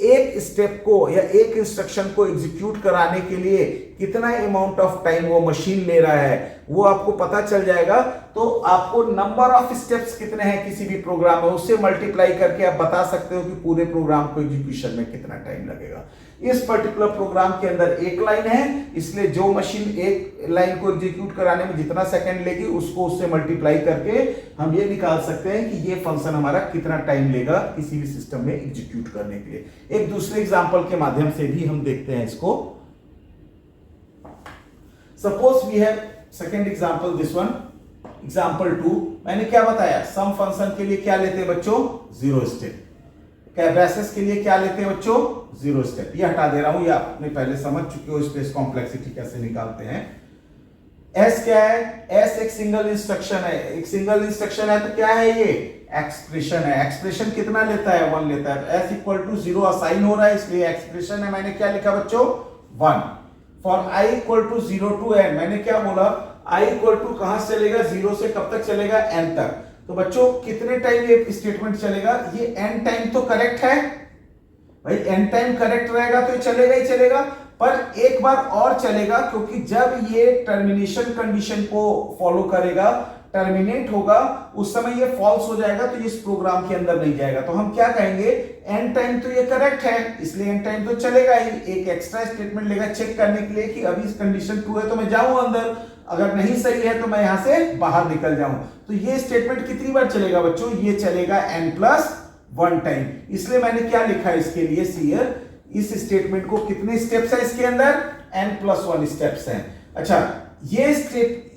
एक स्टेप को या एक इंस्ट्रक्शन को एग्जीक्यूट कराने के लिए कितना अमाउंट ऑफ टाइम वो मशीन ले रहा है वो आपको पता चल जाएगा। तो आपको नंबर ऑफ स्टेप्स कितने हैं किसी भी प्रोग्राम में उससे मल्टीप्लाई करके आप बता सकते हो कि पूरे प्रोग्राम को एग्जीक्यूशन में कितना टाइम लगेगा। इस पर्टिकुलर प्रोग्राम के अंदर एक लाइन है, इसलिए जो मशीन एक लाइन को एग्जीक्यूट कराने में जितना सेकंड लेगी उसको उससे मल्टीप्लाई करके हम ये निकाल सकते हैं कि ये फंक्शन हमारा कितना टाइम लेगा किसी भी सिस्टम में एग्जीक्यूट करने के लिए। एक दूसरे एग्जांपल के माध्यम से भी हम देखते हैं इसको। Suppose we have second example, this one example 2। मैंने क्या बताया, सम फंक्शन के लिए क्या लेते हैं बच्चों, 0 स्टेप। कैब्रेसेस के लिए क्या लेते हैं बच्चों, 0 स्टेप। ये हटा दे रहा हूं, ये आपने पहले समझ चुके हो स्पेस कॉम्प्लेक्सिटी कैसे निकालते हैं। एस क्या है, एस एक सिंगल इंस्ट्रक्शन है। एक सिंगल इंस्ट्रक्शन है तो क्या है ये एक्सप्रेशन है। एक्सप्रेशन कितना लेता है, 1 लेता है। एस इक्वल टू 0 असाइन हो रहा है इसलिए एक्सप्रेशन है। मैंने क्या लिखा बच्चों, 1। For I equal to 0 to n, मैंने क्या बोला, आई इक्वल टू कहां से चलेगा, 0 से कब तक चलेगा, n तक। तो बच्चों कितने टाइम ये स्टेटमेंट चलेगा, ये n टाइम तो करेक्ट है भाई, n टाइम करेक्ट रहेगा तो ये चलेगा ही चलेगा, पर एक बार और चलेगा क्योंकि जब ये टर्मिनेशन कंडीशन को फॉलो करेगा, टर्मिनेट होगा, उस समय ये फॉल्स हो जाएगा तो ये इस प्रोग्राम के अंदर नहीं जाएगा। तो हम क्या कहेंगे, एन टाइम तो ये करेक्ट है इसलिए एन टाइम तो चलेगा ही। एक एक्स्ट्रा स्टेटमेंट लेगा चेक करने के लिए कि अभी इस कंडीशन ट्रू है तो मैं जाऊं अंदर, अगर नहीं सही है तो मैं यहां से बाहर निकल जाऊं। तो ये स्टेटमेंट कितनी बार चलेगा बच्चों, ये चलेगा n+1 टाइम। इसलिए मैंने क्या लिखा है इसके लिए सीयर, इस स्टेटमेंट को कितने स्टेप्स है इसके अंदर, n+1 स्टेप्स हैं। अच्छा,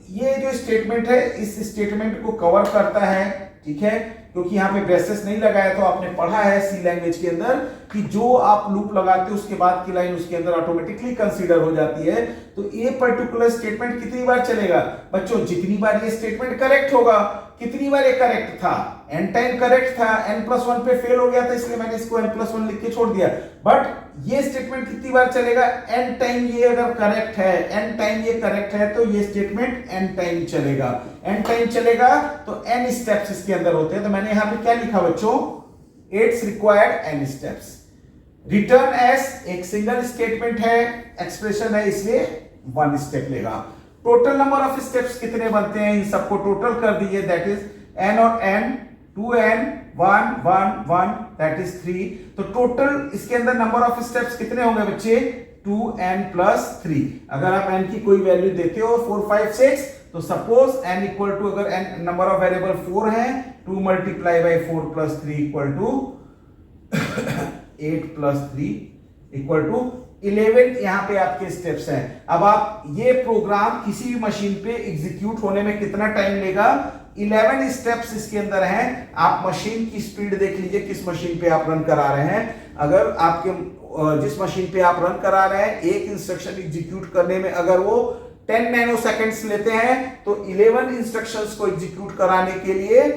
ये जो स्टेटमेंट है इस स्टेटमेंट को कवर करता है, ठीक है, क्योंकि यहां पे ब्रेसेस नहीं लगाया तो आपने पढ़ा है सी लैंग्वेज के अंदर कि जो आप लूप लगाते हो उसके बाद की लाइन उसके अंदर ऑटोमेटिकली कंसीडर हो जाती है। तो ये पर्टिकुलर स्टेटमेंट कितनी बार चलेगा बच्चों, जितनी बार ये स्टेटमेंट करेक्ट होगा। कितनी बार ये करेक्ट था, n टाइम करेक्ट था, n+1 पे फेल हो गया था इसलिए मैंने इसको n+1 लिख के छोड़ दिया। बट ये स्टेटमेंट कितनी बार चलेगा, n टाइम ये अगर करेक्ट है, n टाइम ये करेक्ट है तो ये स्टेटमेंट n टाइम चलेगा। n टाइम चलेगा तो n स्टेप्स इसके अंदर होते हैं। तो मैंने यहां पे क्या लिखा बच्चों, it's required n steps. Return S एक सिंगल स्टेटमेंट है, एक्सप्रेशन है इसलिए 1 स्टेप लेगा। टोटल नंबर ऑफ स्टेप्स कितने बनते हैं, इन सबको टोटल कर दीजिए, दैट इज n और n, 2n, 1 1 1, दैट इज 3। तो टोटल इसके अंदर नंबर ऑफ स्टेप्स कितने होंगे बच्चे, 2n+3। अगर आप n की कोई वैल्यू देते हो 4 5 6 तो सपोज n इक्वल टू, अगर n नंबर ऑफ वेरिएबल 4 है, 2 multiply by 4 + 3 equal to 8 + 3 equal to 11 यहां पे आपके स्टेप्स हैं। अब आप ये प्रोग्राम किसी भी मशीन पे एग्जीक्यूट होने में कितना टाइम लेगा, 11 स्टेप्स इसके अंदर हैं। आप मशीन की स्पीड देख लीजिए किस मशीन पे आप रन करा रहे हैं। अगर आपके जिस मशीन पे आप रन करा रहे हैं एक इंस्ट्रक्शन एग्जीक्यूट करने में अगर वो 10 नैनोसेकंड्स लेते हैं तो 11 इंस्ट्रक्शंस को एग्जीक्यूट कराने के लिए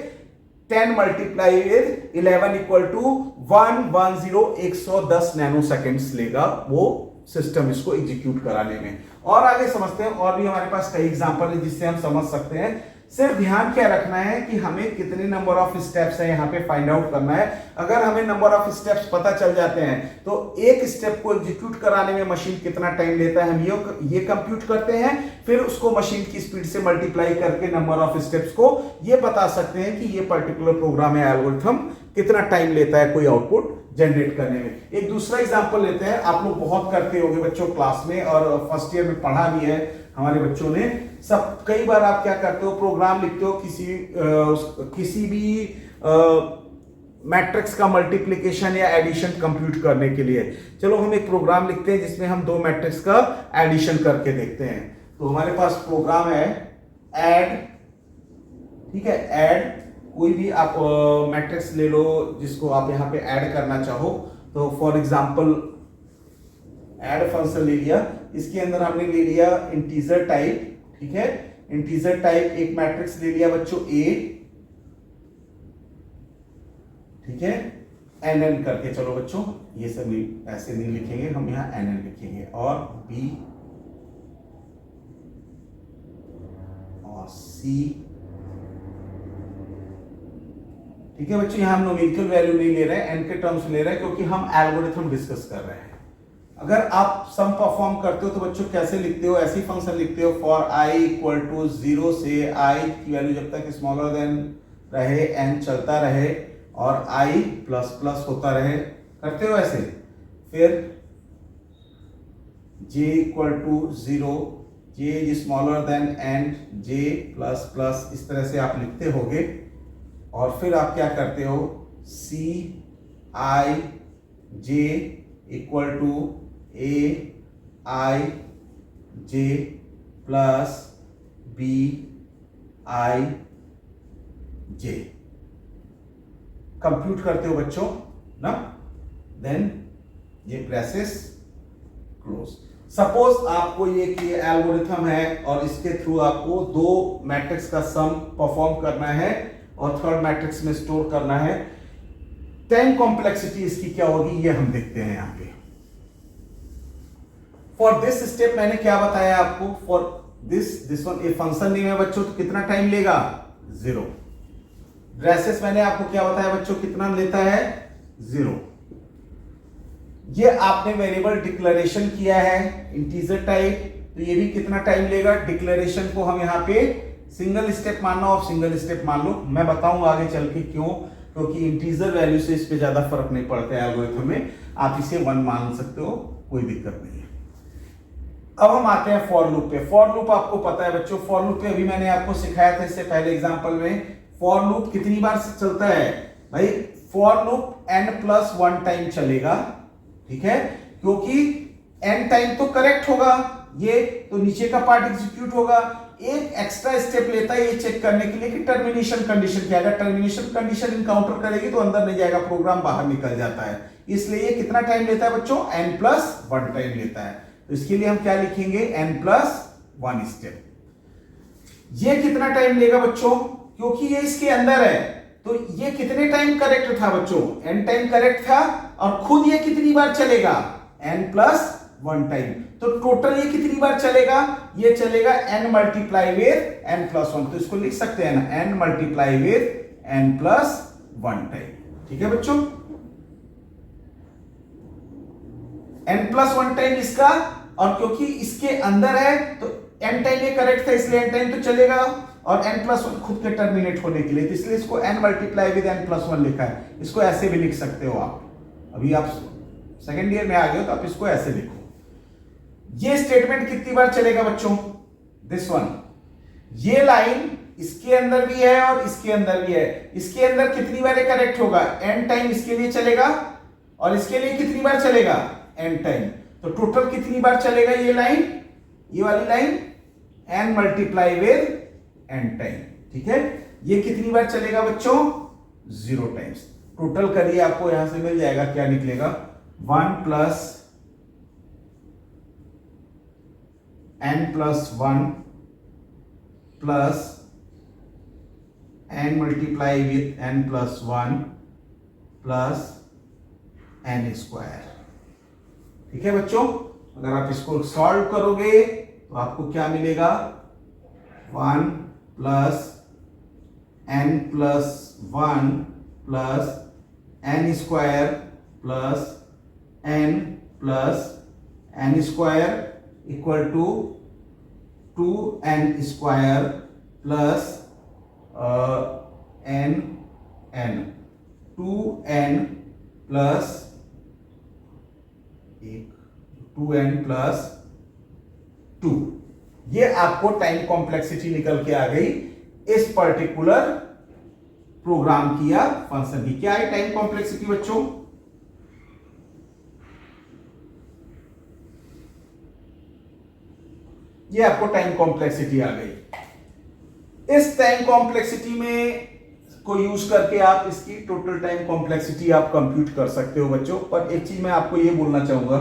10 मल्टीप्लाई विद 11 इक्वल टू 110 110 नैनोसेकंड्स लेगा वो सिस्टम इसको एग्जीक्यूट कराने में। और आगे समझते हैं, और भी हमारे पास कई एग्जांपल है जिससे हम समझ सकते हैं। सिर्फ ध्यान क्या रखना है कि हमें कितने नंबर ऑफ स्टेप्स है यहाँ पे फाइंड आउट करना है। अगर हमें नंबर ऑफ स्टेप्स पता चल जाते हैं तो एक स्टेप को एग्जीक्यूट कराने में मशीन कितना टाइम लेता है हम ये कंप्यूट करते हैं, फिर उसको मशीन की स्पीड से मल्टीप्लाई करके नंबर ऑफ स्टेप्स को ये बता सकते हैं कि ये पर्टिकुलर प्रोग्राम या एल्गोरिथम कितना टाइम लेता है कोई आउटपुट जनरेट करने में। एक दूसरा एग्जांपल लेते हैं, आप लोग बहुत करते होंगे बच्चों क्लास में, और फर्स्ट ईयर में पढ़ा भी है हमारे बच्चों ने सब। कई बार आप क्या करते हो, प्रोग्राम लिखते हो किसी भी मैट्रिक्स का मल्टीप्लिकेशन या एडिशन कंप्यूट करने के लिए। चलो हम एक प्रोग्राम लिखते हैं जिसमें हम दो मैट्रिक्स का एडिशन करके देखते हैं। तो हमारे पास प्रोग्राम है ऐड, ठीक है, ऐड कोई भी आप मैट्रिक्स ले लो जिसको आप यहां पे ऐड करना चाहो। तो फॉर एग्जांपल ऐड फंक्शन ले लिया, इसके अंदर हमने ले लिया इंटीजर टाइप, ठीक है, इंटीजर टाइप एक मैट्रिक्स ले लिया बच्चों ए, ठीक है, एन करके। चलो बच्चों ये सब ऐसे नहीं लिखेंगे हम, यहां एन लिखेंगे, और बी और सी, ठीक है बच्चों। यहां हम न्यूमेरिकल वैल्यू नहीं ले रहे हैं, एन के टर्म्स ले रहे हैं क्योंकि हम एल्गोरिथम डिस्कस कर रहे हैं। अगर आप सम परफॉर्म करते हो तो बच्चों कैसे लिखते हो, ऐसी फंक्शन लिखते हो फॉर आई इक्वल टू 0 से आई की वैल्यू जब तक स्मॉलर देन रहे एन चलता रहे और आई प्लस प्लस होता रहे, करते हो ऐसे। फिर j equal to 0, j is smaller than N, j plus plus, इस तरह से आप लिखते होगे। और फिर आप क्या करते हो, c i j equal to a i j plus b i j compute करते हो बच्चों ना, देन ये ब्रेसेस क्लोज। सपोज आपको ये कि एल्गोरिथम है और इसके थ्रू आपको दो मैट्रिक्स का सम परफॉर्म करना है और थर्ड मैट्रिक्स में स्टोर करना है। टाइम कॉम्प्लेक्सिटी इसकी क्या होगी ये हम देखते हैं यहां पे। फॉर दिस स्टेप मैंने क्या बताया आपको, for this one a function name है बच्चों, तो कितना टाइम लेगा 0। ब्रेसेस मैंने आपको क्या बताया बच्चों, कितना लेता है 0। ये आपने वेरिएबल डिक्लेरेशन किया है इंटीजर टाइप, तो ये भी कितना टाइम लेगा। डिक्लेरेशन को हम यहां पे सिंगल स्टेप मानना और सिंगल स्टेप मान लो, मैं बताऊंगा आगे चल के क्यों, क्योंकि इंटीजर वैल्यू से इस पे ज्यादा फर्क नहीं पड़ता है एल्गोरिथम में, आप इसे 1 मान सकते हो, कोई दिक्कत नहीं है। अब हम आते हैं फॉर लूप पे। फॉर लूप आपको पता है बच्चों, फॉर लूप पे अभी मैंने आपको सिखाया था इससे पहले एग्जांपल में। फॉर लूप कितनी बार से चलता है भाई, फॉर लूप n+1 टाइम चलेगा, ठीक है, क्योंकि n टाइम तो करेक्ट होगा ये, तो नीचे का पार्ट एग्जीक्यूट होगा। एक एक्स्ट्रा स्टेप लेता है ये चेक करने के लिए कि टर्मिनेशन कंडीशन क्या है। अगर टर्मिनेशन कंडीशन इनकाउंटर करेगी तो अंदर नहीं जाएगा, प्रोग्राम बाहर निकल जाता है। इसलिए ये कितना टाइम लेता है बच्चों, n+1 टाइम लेता है। तो इसके लिए हम क्या लिखेंगे, n+1 स्टेप। ये कितना टाइम लेगा बच्चों, क्योंकि ये इसके अंदर है, तो ये कितने टाइम करेक्ट था बच्चों, n टाइम करेक्ट था, और खुद ये कितनी बार चलेगा, n+1 टाइम। तो टोटल ये कितनी बार चलेगा, ये चलेगा n मल्टीप्लाई विद n+1। तो इसको लिख सकते हैं ना, n multiply with n+1 time, ठीक है बच्चों। n+1 टाइम इसका, और क्योंकि इसके अंदर है तो n टाइम ये करेक्ट था, इसलिए n टाइम तो चलेगा, और n+1 खुद के टर्मिनेट होने के लिए, तो इसलिए इसको n मल्टीप्लाई विद n+1 लिखा है। इसको ऐसे भी लिख सकते हो आप, अभी आप सेकेंड ईयर में आ गए हो तो आप इसको ऐसे लिखो। ये स्टेटमेंट कितनी बार चलेगा बच्चों, दिस वन, ये लाइन इसके अंदर भी है और इसके अंदर भी है। इसके अंदर कितनी बार करेक्ट होगा, n टाइम इसके लिए चलेगा, और इसके लिए कितनी बार चलेगा, n टाइम। तो टोटल कितनी बार चलेगा ये लाइन, ये वाली line, n multiply with n time, ठीक है। ये कितनी बार चलेगा बच्चों, 0 टाइम्स। टोटल करिए, आपको यहां से मिल जाएगा, क्या निकलेगा, 1 plus n+1 plus n multiply with n+1 plus n square, ठीक है बच्चों। अगर आप इसको सॉल्व करोगे तो आपको क्या मिलेगा, 1 plus n+1 plus n square plus n plus n square equal to 2n square plus n n 2n plus 2, ये आपको टाइम कॉम्प्लेक्सिटी निकल के आ गई इस पर्टिकुलर प्रोग्राम की या फंक्शन की। क्या है टाइम कॉम्प्लेक्सिटी बच्चों? ये आपको टाइम कॉम्प्लेक्सिटी आ गई। इस टाइम कॉम्प्लेक्सिटी में को यूज करके आप इसकी टोटल टाइम कॉम्प्लेक्सिटी आप कंप्यूट कर सकते हो बच्चों। पर एक चीज मैं आपको ये बोलना चाहूंगा,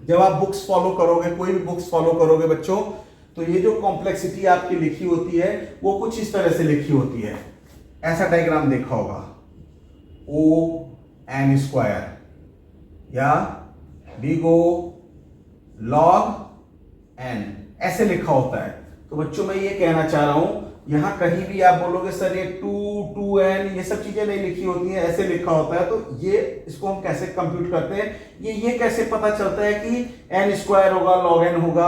जब आप बुक्स फॉलो करोगे, कोई भी बुक्स फॉलो करोगे बच्चों, तो ये जो कॉम्प्लेक्सिटी आपकी लिखी होती है वो कुछ इस तरह से लिखी होती है। ऐसा डायग्राम देखा होगा, O(n²) या बिग O log n, ऐसे लिखा होता है। तो बच्चों मैं ये कहना चाह रहा हूं, यहां कहीं भी आप बोलोगे सर ये 2n, ये सब चीजें नहीं लिखी होती हैं, ऐसे लिखा होता है। तो ये इसको हम कैसे कंप्यूट करते हैं, ये कैसे पता चलता है कि n² होगा log n होगा,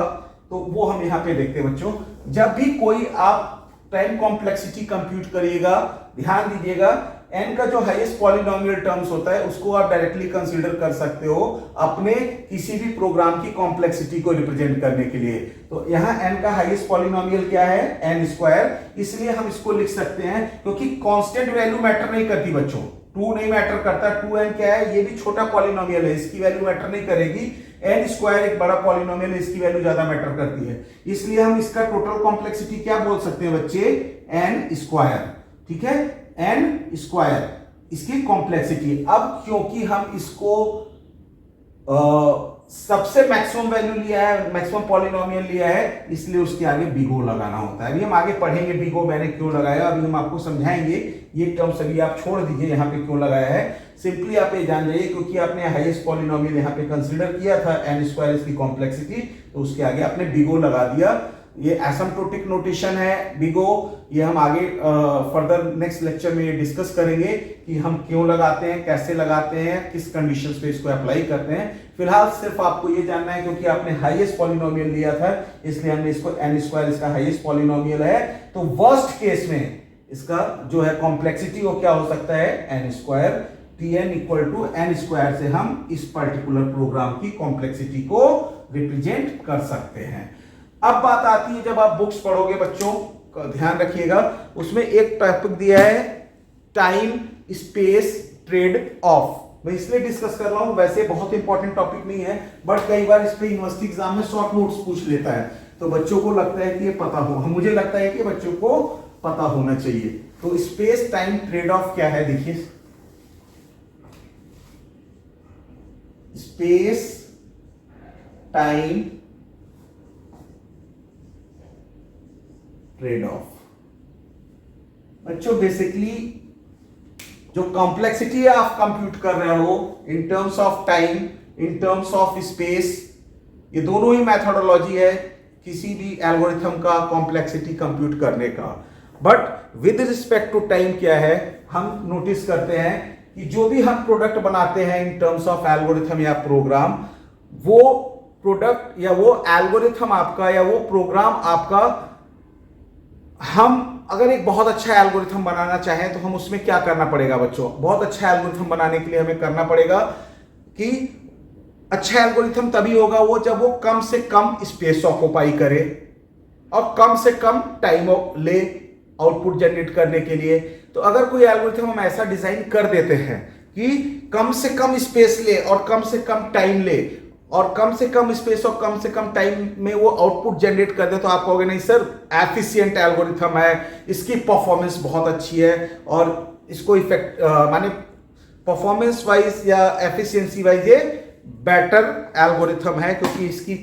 तो वो हम यहां पे देखते हैं बच्चों। जब भी कोई आप टाइम कॉम्प्लेक्सिटी कंप्यूट करिएगा, ध्यान दीजिएगा, n का जो हाईएस्ट पॉलिनोमियल टर्म्स होता है उसको आप डायरेक्टली कंसीडर कर सकते हो अपने किसी भी प्रोग्राम की कॉम्प्लेक्सिटी को रिप्रेजेंट करने के लिए। तो यहां n का हाईएस्ट पॉलिनोमियल क्या है? n², इसलिए हम इसको लिख सकते हैं, क्योंकि कांस्टेंट वैल्यू मैटर नहीं करती बच्चों, 2 नहीं मैटर करता, 2n क्या है, ये भी छोटा पॉलिनोमियल है, इसकी वैल्यू मैटर नहीं करेगी। n² एक बड़ा पॉलिनोमियल है, इसकी वैल्यू ज्यादा मैटर करती है, इसलिए हम इसका टोटल कॉम्प्लेक्सिटी क्या बोल सकते हैं बच्चे? n², ठीक है, n², इसकी कॉम्प्लेक्सिटी। अब क्योंकि हम इसको सबसे मैक्सिमम वैल्यू लिया है, मैक्सिमम पॉलिनोमियल लिया है, इसलिए उसके आगे बिग O लगाना होता है। अभी हम आगे पढ़ेंगे बिग O मैंने क्यों लगाया, अभी हम आपको समझाएंगे। ये टर्म्स अभी आप छोड़ दीजिए, यहाँ पे क्यों लगाया है, सिंपली आप ये जान जाइए, क्योंकि आपने हाईएस्ट पॉलिनोमियल यहाँ पे कंसीडर किया था n² इसकी कॉम्प्लेक्सिटी, तो उसके आगे आपने बिग O लगा दिया। ये एसिम्प्टोटिक नोटेशन है बिग O, ये हम आगे फर्दर नेक्स्ट लेक्चर में ये डिस्कस करेंगे कि हम क्यों लगाते हैं, कैसे लगाते हैं, किस कंडीशंस पे इसको अप्लाई करते हैं। फिलहाल सिर्फ आपको ये जानना है, क्योंकि आपने हाईएस्ट पॉलिनोमियल लिया था, इसलिए हमने इसको n² इसका हाईएस्ट पॉलिनोमियल है, तो वर्स्ट केस में इसका जो है कॉम्प्लेक्सिटी वो क्या हो सकता है? n²। Tn = n² से हम इस पर्टिकुलर प्रोग्राम की कॉम्प्लेक्सिटी को रिप्रेजेंट कर सकते हैं। अब बात आती है, जब आप बुक्स पढ़ोगे बच्चों, ध्यान रखिएगा, उसमें एक टॉपिक दिया है टाइम स्पेस ट्रेड ऑफ। मैं इसलिए डिस्कस कर रहा हूं, वैसे बहुत इंपॉर्टेंट टॉपिक नहीं है, बट कई बार इस पे यूनिवर्सिटी एग्जाम में शॉर्ट नोट्स पूछ लेता है, तो बच्चों को लगता है कि ये पता हो, मुझे लगता है कि बच्चों को पता होना चाहिए। तो स्पेस टाइम ट्रेड ऑफ क्या है, देखिए, स्पेस टाइम ट्रेड ऑफ बच्चों, बेसिकली जो कॉम्प्लेक्सिटी आप कंप्यूट कर रहे हो इन terms of time, in terms of space, ये दोनों ही मेथोडोलॉजी है किसी भी एल्गोरिथम का कॉम्प्लेक्सिटी कंप्यूट करने का। But with respect to time क्या है, हम नोटिस करते हैं कि जो भी हम प्रोडक्ट बनाते हैं इन टर्म्स ऑफ एल्गोरिथम या प्रोग्राम, वो प्रोडक्ट या वो एल्गोरिथम आपका या वो प्रोग्राम आपका, हम अगर एक बहुत अच्छा एल्गोरिथम बनाना चाहें तो हम उसमें क्या करना पड़ेगा बच्चों? बहुत अच्छा एल्गोरिथम बनाने के लिए हमें करना पड़ेगा कि अच्छा एल्गोरिथम तभी होगा वो जब वो कम से कम स्पेस ऑक्युपाई करे और कम से कम टाइम ले आउटपुट जनरेट करने के लिए। तो अगर कोई एल्गोरिथम हम ऐसा डिजाइन कर देते हैं कि कम से कम स्पेस ले और कम से कम टाइम ले और कम से कम स्पेस और कम से कम टाइम में वो आउटपुट जनरेट कर दे, तो आप कहोगे नहीं सर एफिशिएंट एल्गोरिथम है, इसकी परफॉर्मेंस बहुत अच्छी है और इसको इफेक्ट माने परफॉर्मेंस वाइज या एफिशिएंसी वाइज ये बेटर एल्गोरिथम है, क्योंकि इसकी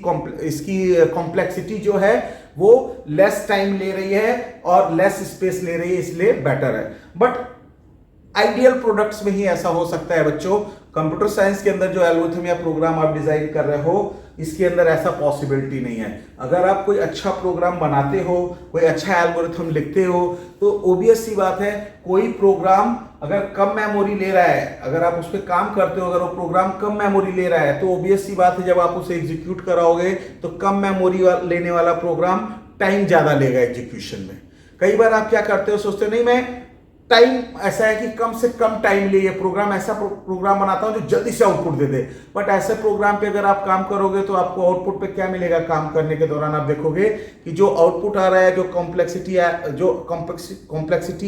कॉम्प्लेक्सिटी जो है वो लेस टाइम ले रही है और लेस स्पेस ले रही है, इसलिए बेटर है। बट आइडियल प्रोडक्ट्स में ही ऐसा हो सकता है बच्चों। कंप्यूटर साइंस के अंदर जो एल्गोरिथम या प्रोग्राम आप डिजाइन कर रहे हो, इसके अंदर ऐसा पॉसिबिलिटी नहीं है। अगर आप कोई अच्छा प्रोग्राम बनाते हो, कोई अच्छा एल्गोरिथम लिखते हो, तो ओबियस सी बात है कोई प्रोग्राम अगर कम मेमोरी ले रहा है, अगर आप उस पर काम करते हो, अगर वो प्रोग्राम कम मेमोरी ले रहा है, तो ओबियस सी बात है जब आप उसे एग्जीक्यूट कराओगे तो कम मेमोरी लेने वाला प्रोग्राम टाइम ज्यादा लेगा एग्जीक्यूशन में। कई बार आप क्या करते हो, सोचते हो नहीं मैं टाइम ऐसा है कि कम से कम टाइम ले, ये प्रोग्राम ऐसा प्रोग्राम बनाता हूं जो जल्दी से आउटपुट दे दे। बट ऐसे प्रोग्राम पे अगर आप काम करोगे तो आपको आउटपुट पे क्या मिलेगा, काम करने के दौरान आप देखोगे कि जो आउटपुट आ रहा है, जो कॉम्प्लेक्सिटी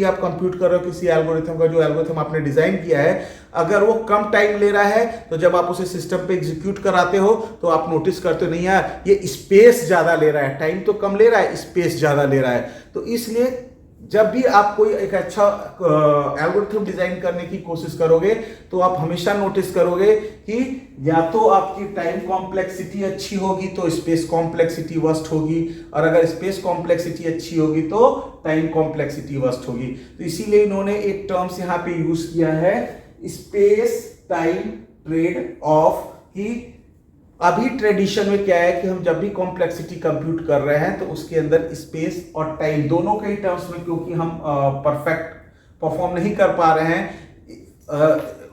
आप कंप्यूट कर रहे हो किसी एल्गोरिथम का, जो एल्गोरिथम आपने डिजाइन किया है, अगर वो कम टाइम ले रहा है तो जब आप उसे सिस्टम पे एग्जीक्यूट कराते हो तो आप नोटिस करते हो नहीं यार ये स्पेस ज्यादा ले रहा है, टाइम तो कम ले रहा है, स्पेस ज्यादा ले रहा है। तो इसलिए जब भी आप कोई एक अच्छा एल्गोरिथम डिजाइन करने की कोशिश करोगे तो आप हमेशा नोटिस करोगे कि या तो आपकी टाइम कॉम्प्लेक्सिटी अच्छी होगी तो स्पेस कॉम्प्लेक्सिटी वर्स्ट होगी, और अगर स्पेस कॉम्प्लेक्सिटी अच्छी होगी तो टाइम कॉम्प्लेक्सिटी वर्स्ट होगी। तो इसीलिए इन्होंने एक टर्म्स यहां पे यूज किया है, स्पेस टाइम ट्रेड ऑफ। कि अभी ट्रेडिशन में क्या है कि हम जब भी कॉम्प्लेक्सिटी कंप्यूट कर रहे हैं तो उसके अंदर स्पेस और टाइम दोनों के टर्म्स में, क्योंकि हम परफेक्ट परफॉर्म नहीं कर पा रहे हैं,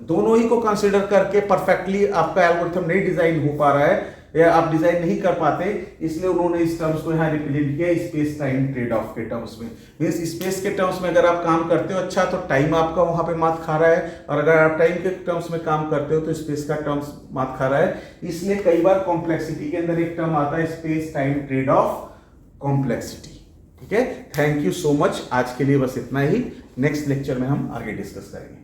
दोनों ही को कंसीडर करके परफेक्टली आपका एल्गोरिथम नहीं डिजाइन हो पा रहा है या आप डिजाइन नहीं कर पाते, इसलिए उन्होंने इस टर्म्स को यहाँ रिप्रेजेंट किया स्पेस टाइम ट्रेड ऑफ के टर्म्स में। मींस स्पेस के टर्म्स में अगर आप काम करते हो अच्छा तो टाइम आपका वहां पे मात खा रहा है, और अगर आप टाइम के टर्म्स में काम करते हो तो स्पेस का टर्म्स मात खा रहा है। इसलिए कई बार कॉम्प्लेक्सिटी के अंदर एक टर्म आता है space time trade off complexity. ठीक है, थैंक यू सो मच। आज के लिए बस इतना ही, नेक्स्ट लेक्चर में हम आगे डिस्कस करेंगे।